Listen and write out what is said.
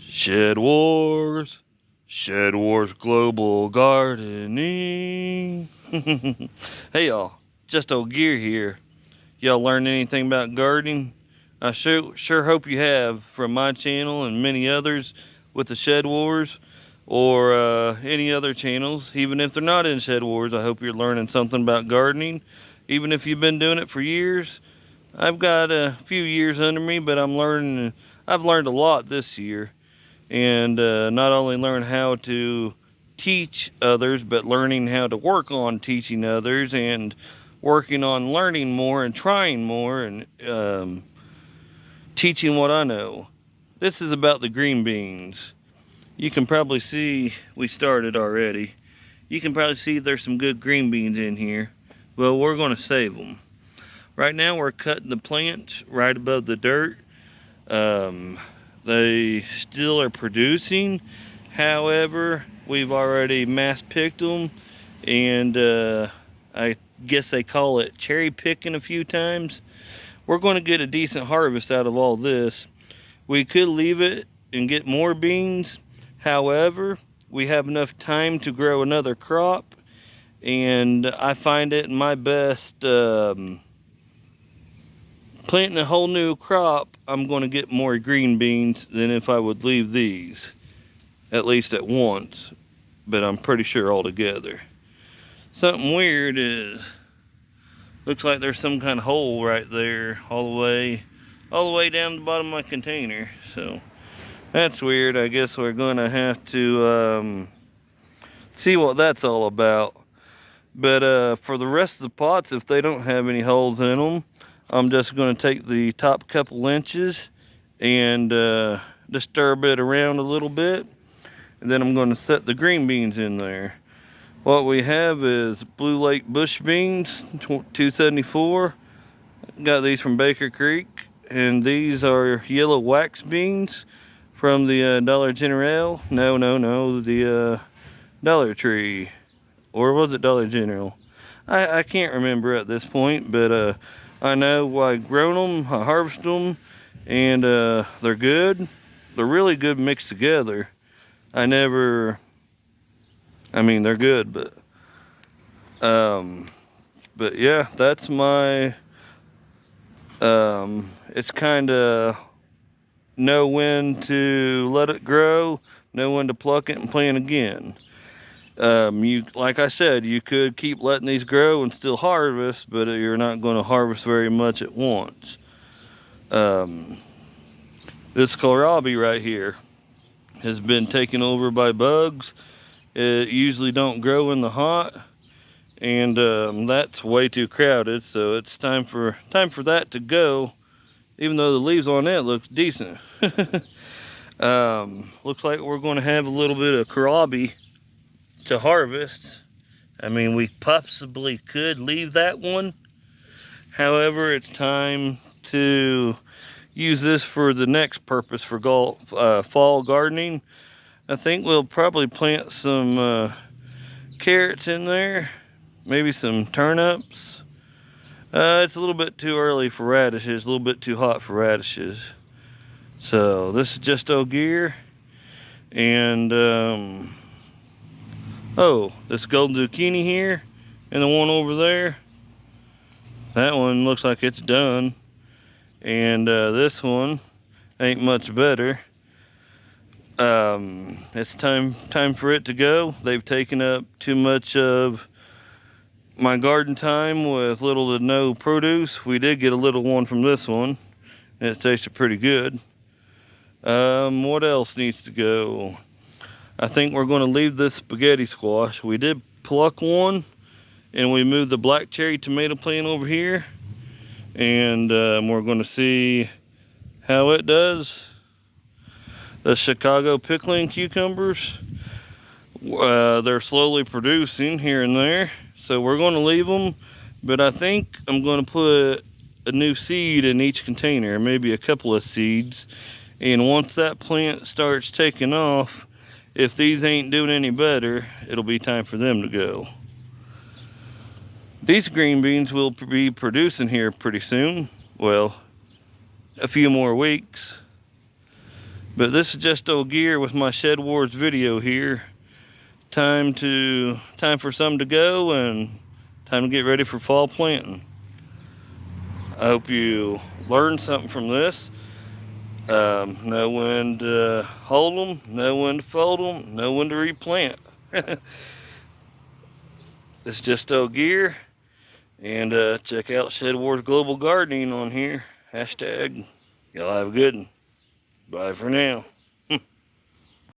Shedwars, Shedwars Global Gardening. Hey y'all, just old Gear here. Y'all learned anything about gardening? I sure hope you have from my channel and many others with the Shed Wars or any other channels. Even if they're not in Shed Wars, I hope you're learning something about gardening. Even if you've been doing it for years. I've got a few years under me, but I've learned a lot this year. And not only learn how to teach others, but learning how to work on teaching others and working on learning more and trying more and teaching what I know. This is about the green beans. You can probably see we started already. You can probably see there's some good green beans in here. Well, we're going to save them. Right now we're cutting the plants right above the dirt. They still are producing. However, we've already mass picked them, and I guess they call it cherry picking a few times. We're going to get a decent harvest out of all this. We could leave it and get more beans. However, we have enough time to grow another crop, and I find it my best planting a whole new crop, I'm going to get more green beans than if I would leave these, at least at once, but I'm pretty sure altogether. Something weird is, looks like there's some kind of hole right there all the way down the bottom of my container. So that's weird. I guess we're going to have to see what that's all about. But for the rest of the pots, if they don't have any holes in them, I'm just going to take the top couple inches and disturb it around a little bit, and then I'm going to set the green beans in there. What we have is Blue Lake bush beans, 274. Got these from Baker Creek, and these are yellow wax beans from the Dollar General. No, the Dollar Tree, or was it Dollar General? I can't remember at this point, but I know I grown them, I harvested them, and they're good. They're really good mixed together. They're good, but yeah, that's my, it's kind of know when to let it grow, know when to pluck it and plant again. Like I said, you could keep letting these grow and still harvest, but you're not going to harvest very much at once. This kohlrabi right here has been taken over by bugs. It usually don't grow in the hot, and that's way too crowded, so it's time for that to go, even though the leaves on it looks decent. Looks like we're going to have a little bit of kohlrabi to harvest. We possibly could leave that one. However, it's time to use this for the next purpose for fall gardening. I think we'll probably plant some carrots in there, maybe some turnips. It's a little bit too early for radishes, a little bit too hot for radishes. So this is just old Gear, and oh, this golden zucchini here and the one over there, that one looks like it's done, and this one ain't much better. It's time for it to go. They've taken up too much of my garden time with little to no produce. We did get a little one from this one, and it tasted pretty good. What else needs to go? I think we're going to leave this spaghetti squash. We did pluck one, and we moved the black cherry tomato plant over here, and we're going to see how it does. The Chicago pickling cucumbers, they're slowly producing here and there, so we're going to leave them, but I think I'm going to put a new seed in each container, maybe a couple of seeds, and once that plant starts taking off, if these ain't doing any better, it'll be time for them to go. These green beans will be producing here pretty soon. Well, a few more weeks. But this is just old gear with my Shedwars video here. Time for some to go and time to get ready for fall planting. I hope you learned something from this. Know when to hold them, know when to fold them, know when to replant. It's just old gear. And check out Shedwars Global Gardening on here. Hashtag. Y'all have a good one. Bye for now.